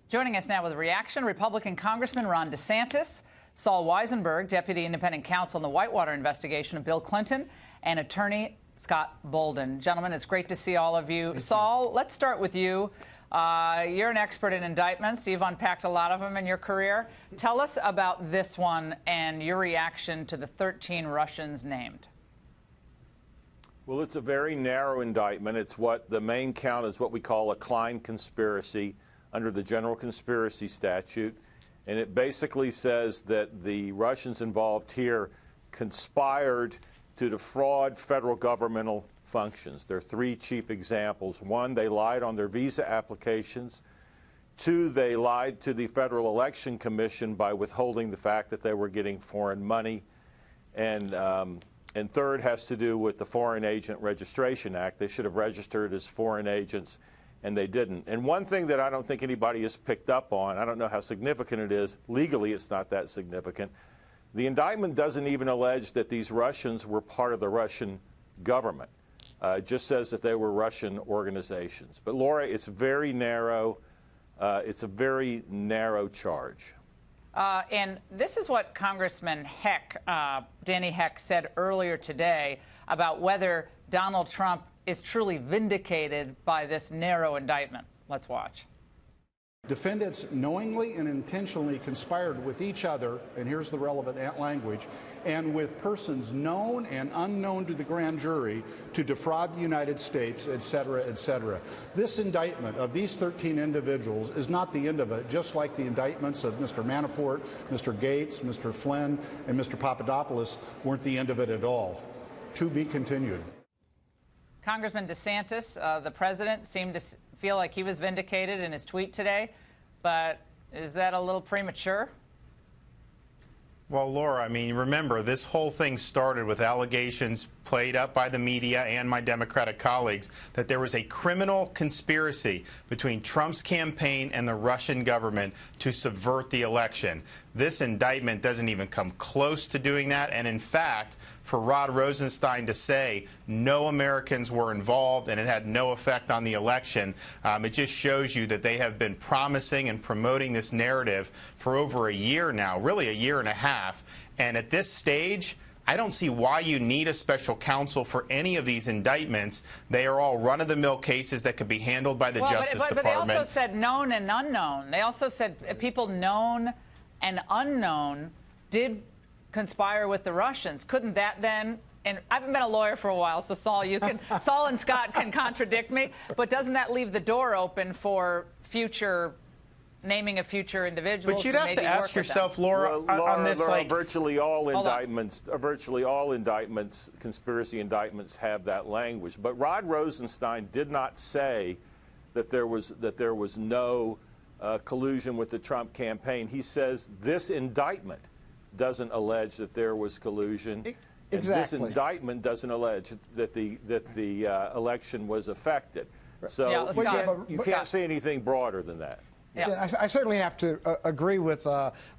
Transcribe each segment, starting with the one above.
Joining us now with a reaction, Republican Congressman Ron DeSantis, Saul Weisenberg, Deputy Independent Counsel in the Whitewater investigation of Bill Clinton, and Attorney Scott Bolden. Gentlemen, it's great to see all of you. Saul, let's start with you. You're an expert in indictments. You've unpacked a lot of them in your career. Tell us about this one and your reaction to the 13 Russians named. Well, it's a very narrow indictment. It's what the main count is what we call a Klein conspiracy under the general conspiracy statute. And it basically says that the Russians involved here conspired to defraud federal governmental functions. There are three chief examples. One, they lied on their visa applications. Two, they lied to the Federal Election Commission by withholding the fact that they were getting foreign money. And third has to do with the Foreign Agent Registration Act. They should have registered as foreign agents, and they didn't. And one thing that I don't think anybody has picked up on, I don't know how significant it is, legally it's not that significant. The indictment doesn't even allege that these Russians were part of the Russian government. It just says that they were Russian organizations. But Laura, it's very narrow. It's a very narrow charge. And this is what Congressman Heck, Danny Heck, said earlier today about whether Donald Trump is truly vindicated by this narrow indictment. Let's watch. Defendants knowingly and intentionally conspired with each other, and here's the relevant language, and with persons known and unknown to the grand jury to defraud the United States, et cetera, et cetera. This indictment of these 13 individuals is not the end of it, just like the indictments of Mr. Manafort, Mr. Gates, Mr. Flynn, and Mr. Papadopoulos weren't the end of it at all. To be continued. Congressman DeSantis, the president, seemed to feel like he was vindicated in his tweet today, but is that a little premature? Well, Laura, I mean, remember, this whole thing started with allegations played up by the media and my Democratic colleagues that there was a criminal conspiracy between Trump's campaign and the Russian government to subvert the election. This indictment doesn't even come close to doing that. And in fact, for Rod Rosenstein to say no Americans were involved and it had no effect on the election, it just shows you that they have been promising and promoting this narrative for over a year now, really a year and a half. And at this stage, I don't see why you need a special counsel for any of these indictments. They are all run-of-the-mill cases that could be handled by the Justice Department. But they also said known and unknown. They also said people known and unknown did conspire with the Russians. Couldn't that then? And I haven't been a lawyer for a while, so Saul, Saul and Scott can contradict me. But doesn't that leave the door open for future? Naming of future individuals. But you'd have to ask yourself, Laura, on this, Laura, like virtually all indictments, conspiracy indictments, have that language. But Rod Rosenstein did not say that there was no collusion with the Trump campaign. He says this indictment doesn't allege that there was collusion. Exactly. And this indictment doesn't allege that the election was affected. So yeah, you can't say anything broader than that. Yeah. I certainly have to agree with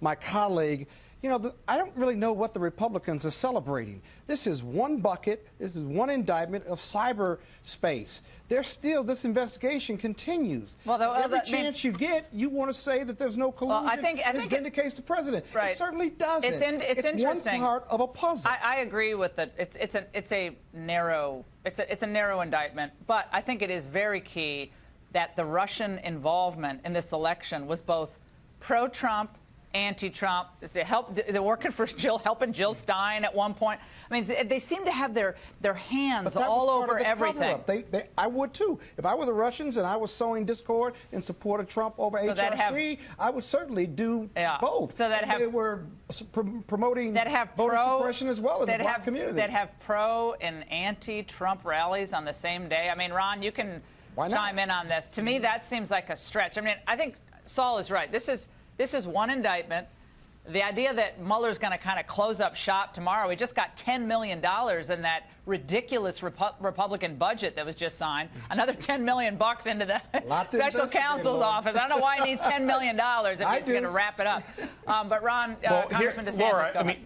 my colleague. You know, I don't really know what the Republicans are celebrating. This is one bucket. This is one indictment of cyberspace. This investigation continues. Well, every chance you get, you want to say that there's no collusion. Well, I think this vindicates the president. Right. It certainly doesn't. It's interesting. One part of a puzzle. I agree with it. It's a narrow indictment, but I think it is very key that the Russian involvement in this election was both pro-Trump, anti-Trump. They're working for helping Jill Stein at one point. I mean, they seem to have their hands all over everything. I would too. If I were the Russians and I was sowing discord in support of Trump over HRC, I would certainly do both. So they were promoting voter suppression as well in the black community. That have pro and anti-Trump rallies on the same day. I mean, Ron, you can chime in on this. To me, that seems like a stretch. I mean, I think Saul is right. This is one indictment. The idea that Mueller's going to kind of close up shop tomorrow, we just got $10 million in that ridiculous Republican budget that was just signed. Another $10 million into the special counsel's office. I don't know why he needs $10 million if he's going to wrap it up. But Ron, Congressman DeSantis, Laura, go ahead.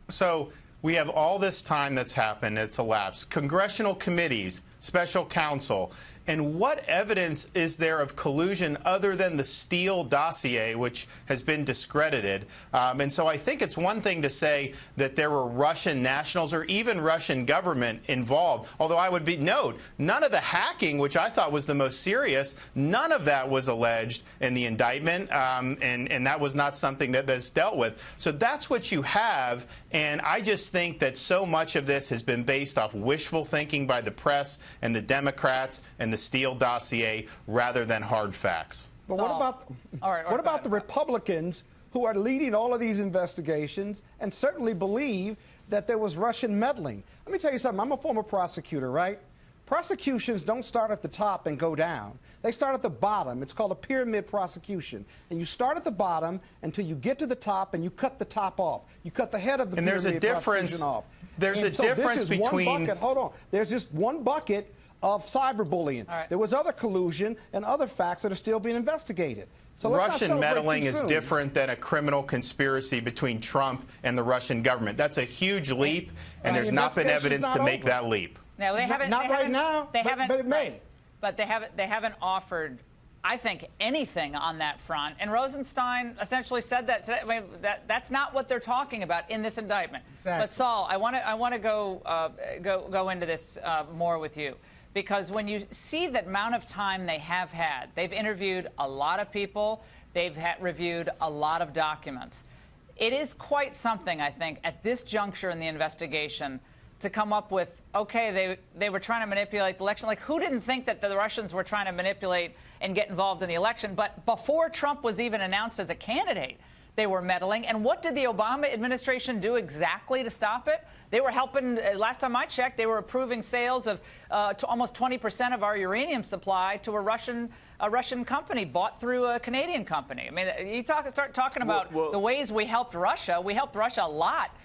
So we have all this time that's happened. It's elapsed. Congressional committees special counsel. And what evidence is there of collusion other than the Steele dossier, which has been discredited? And so I think it's one thing to say that there were Russian nationals or even Russian government involved, although I would note none of the hacking, which I thought was the most serious, none of that was alleged in the indictment, and that was not something that's dealt with. So that's what you have, and I just think that so much of this has been based off wishful thinking by the press and the Democrats and the Steele dossier rather than hard facts. But what about the Republicans who are leading all of these investigations and certainly believe that there was Russian meddling? Let me tell you something. I'm a former prosecutor, right? Prosecutions don't start at the top and go down. They start at the bottom. It's called a pyramid prosecution. And you start at the bottom until you get to the top and you cut the top off. You cut the head of the pyramid prosecution off. There's a difference between... One bucket, hold on. There's just one bucket of cyberbullying. Right. There was other collusion and other facts that are still being investigated. So Russian meddling is different than a criminal conspiracy between Trump and the Russian government. That's a huge leap, and there's not been evidence to make that leap. No, they haven't. Not right now, but it may. But they haven't offered, I think, anything on that front. And Rosenstein essentially said that today. I mean, that's not what they're talking about in this indictment. Exactly. But Saul, I want to go into this more with you. Because when you see the amount of time they have had, they've interviewed a lot of people, they've reviewed a lot of documents. It is quite something, I think, at this juncture in the investigation to come up with, okay, they were trying to manipulate the election. Like, who didn't think that the Russians were trying to manipulate and get involved in the election? But before Trump was even announced as a candidate, they were meddling. And what did the Obama administration do exactly to stop it? They were helping, last time I checked, they were approving sales of to almost 20% of our uranium supply to a Russian company bought through a Canadian company. I mean, you start talking about the ways we helped Russia. We helped Russia a lot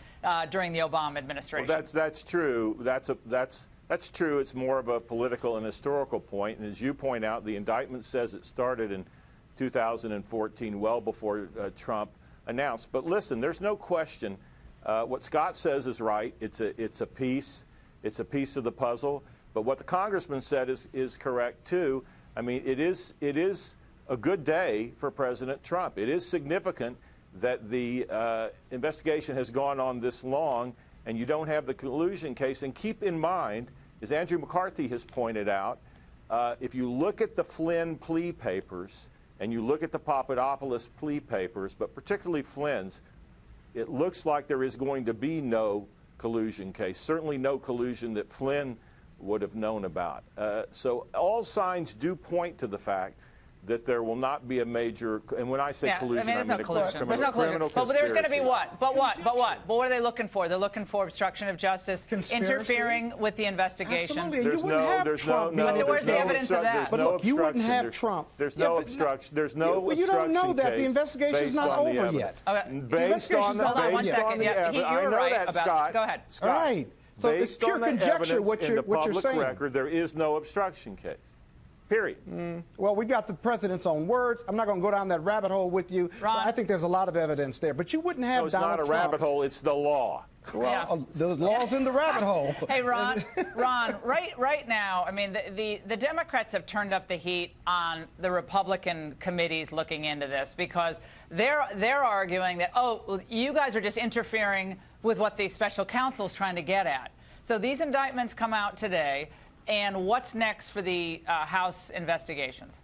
during the Obama administration. Well, that's true. That's true. It's more of a political and historical point. And as you point out, the indictment says it started in 2014, well before Trump announced. But listen, there's no question. What Scott says is right. It's a piece of the puzzle. But what the congressman said is correct too. I mean, it is a good day for President Trump. It is significant that the investigation has gone on this long, and you don't have the collusion case. And keep in mind, as Andrew McCarthy has pointed out, if you look at the Flynn plea papers and you look at the Papadopoulos plea papers, but particularly Flynn's, it looks like there is going to be no collusion case, certainly no collusion that Flynn would have known about. So all signs do point to the fact that there will not be a major, and when I say collusion, I mean, there's no collusion. There's no collusion. But there's going to be what? But what? But what are they looking for? They're looking for obstruction of justice, interfering with the investigation. Absolutely. You wouldn't have Trump. But where's the evidence of that? But look, you wouldn't have Trump. There's no obstruction. There's no obstruction. You don't know that. The investigation's not over yet. Based on the hold on one second. You're right about that. Go ahead. All right. So it's pure conjecture what you're saying. In the public record, there is no obstruction case. Period. Well, we got the president's own words. I'm not going to go down that rabbit hole with you. Ron, I think there's a lot of evidence there. But you wouldn't have Donald Trump. It's not a rabbit hole. It's the law. Well, the law's in the rabbit hole. Hey, Ron, right now, I mean, the Democrats have turned up the heat on the Republican committees looking into this because they're arguing that, oh, you guys are just interfering with what the special counsel is trying to get at. So these indictments come out today. And what's next for the House investigations?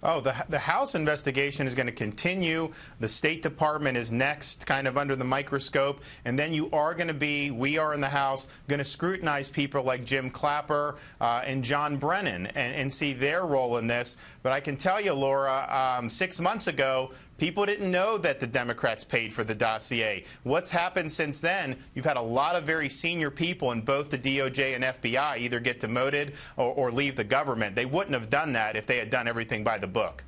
Oh, the House investigation is going to continue. The State Department is next, kind of under the microscope. And then we are in the House, going to scrutinize people like Jim Clapper and John Brennan and see their role in this. But I can tell you, Laura, 6 months ago, people didn't know that the Democrats paid for the dossier. What's happened since then? You've had a lot of very senior people in both the DOJ and FBI either get demoted or leave the government. They wouldn't have done that if they had done everything by the book.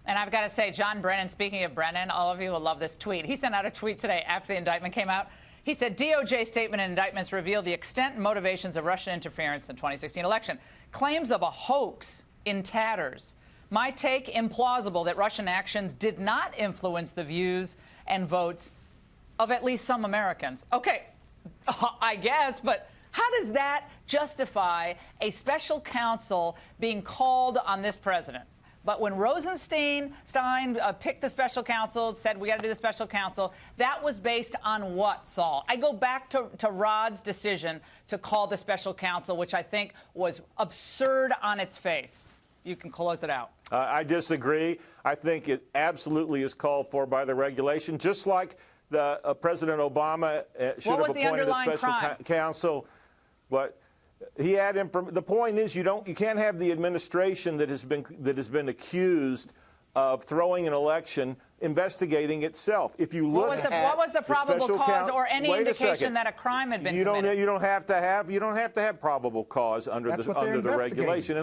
And I've got to say, John Brennan, speaking of Brennan, all of you will love this tweet. He sent out a tweet today after the indictment came out. He said, DOJ statement and indictments reveal the extent and motivations of Russian interference in the 2016 election. Claims of a hoax in tatters. My take, implausible that Russian actions did not influence the views and votes of at least some Americans. Okay, I guess, but how does that justify a special counsel being called on this president. But when Rosenstein picked the special counsel, said we got to do the special counsel, that was based on what, Saul? I go back to Rod's decision to call the special counsel, which I think was absurd on its face. You can close it out. I disagree. I think it absolutely is called for by the regulation, just like the President Obama should have appointed a special counsel. But he had the point is you can't have the administration that has been accused of throwing an election investigating itself. If you look what was the probable cause or any indication that a crime had been committed? You don't have to have probable cause under the regulation.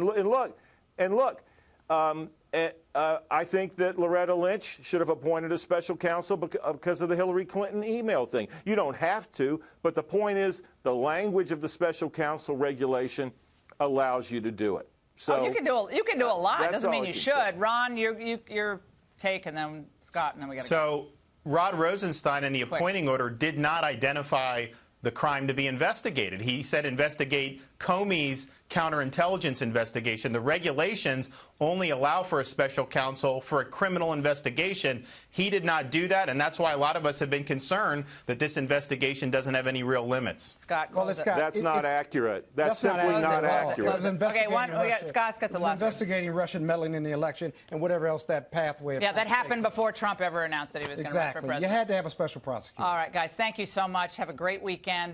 And look, I think that Loretta Lynch should have appointed a special counsel because of the Hillary Clinton email thing. You don't have to, but the point is the language of the special counsel regulation allows you to do it. So you can do a lot. Doesn't mean you should. Say. Ron, your take, and then Scott, and then we got to go. Rod Rosenstein in the appointing order did not identify the crime to be investigated. He said investigate Comey's counterintelligence investigation. The regulations only allow for a special counsel for a criminal investigation. He did not do that, and that's why a lot of us have been concerned that this investigation doesn't have any real limits. Scott, that's not accurate. That's simply not accurate. Scott's got the last investigating Russian meddling in the election and whatever else that pathway. Yeah, that happened before Trump ever announced that he was going to run for president. You had to have a special prosecutor. All right, guys, thank you so much. Have a great weekend.